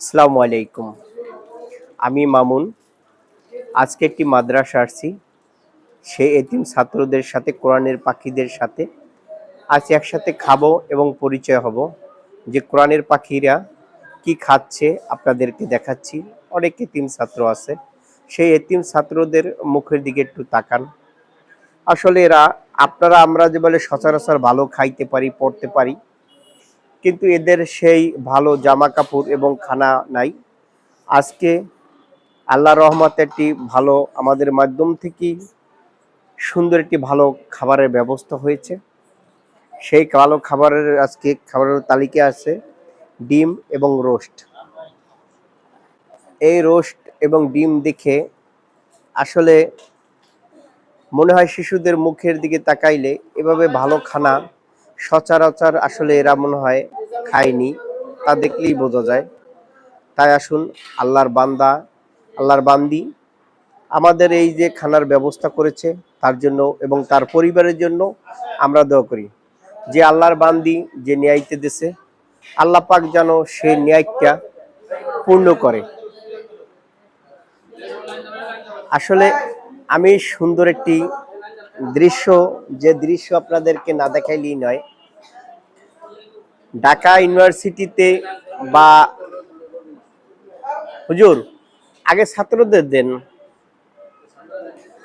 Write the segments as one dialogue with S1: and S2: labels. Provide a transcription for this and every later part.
S1: আসসালামু আলাইকুম। আমি মামুন। আজকে একটি মাদ্রাসা আসছি। সেই এতিম ছাত্রদের সাথে কোরআনের পাখিদের সাথে আজ একসাথে খাবো এবং পরিচয় হব যে কোরআনের পাখিরা কি খাচ্ছে আপনাদেরকে দেখাচ্ছি। অনেক এতিম ছাত্র আছে। সেই এতিম ছাত্রদের মুখের দিকে একটু তাকান। আসলে এরা আপনারা আমরা যে বলে সচরাচর ভালো খাইতে পারি, পড়তে পারি, কিন্তু এদের সেই ভালো জামা কাপড় এবং খানা নাই। আজকে আল্লাহর রহমতে একটি ভালো আমাদের মাধ্যম থেকেই সুন্দর একটি ভালো খাবারের ব্যবস্থা হয়েছে। সেই ভালো খাবারের আজকে খাবারের তালিকা আছে ডিম এবং রোস্ট। এই রোস্ট এবং ডিম দেখে আসলে মনে হয় শিশুদের মুখের দিকে তাকাইলে এভাবে ভালো খানা সচরাচর আসলে এরা মনে হয় খায়নি, তা দেখলেই বোঝা যায়। তাই আসুন আল্লাহর বান্দা, আল্লাহর বান্দি আমাদের এই যে খানার ব্যবস্থা করেছে তার জন্য এবং তার পরিবারের জন্য আমরা দোয়া করি যে আল্লাহর বান্দি যে ন্যায়তে দিছে আল্লাহ পাক যেন সেই ন্যায়টা পূর্ণ করে। আসলে আমি সুন্দর একটি দৃশ্য, যে দৃশ্য আপনাদেরকে না দেখাইলেই নয়। ঢাকা ইউনিভার্সিটিতে বা হুজুর আগে ছাত্রদের দেন।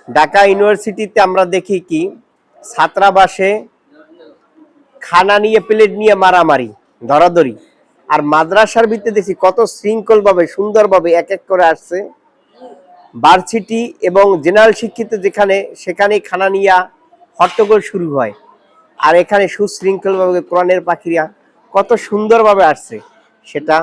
S1: ঢাকা ইউনিভার্সিটিতে আমরা দেখি কি ছাত্রাবাসে খানা নিয়ে প্লেট নিয়ে মারামারি ধরাধরি, আর মাদ্রাসার ভিতরে দেখি কত শৃঙ্খল ভাবে সুন্দরভাবে এক এক করে আসছে। ভার্সিটি এবং জেনারেল শিক্ষিত যেখানে সেখানে খানা নিয়ে হট্টগোল শুরু হয়, আর এখানে সুশৃঙ্খল ভাবে কোরআনের পাখিরা কত সুন্দরভাবে আসছে সেটা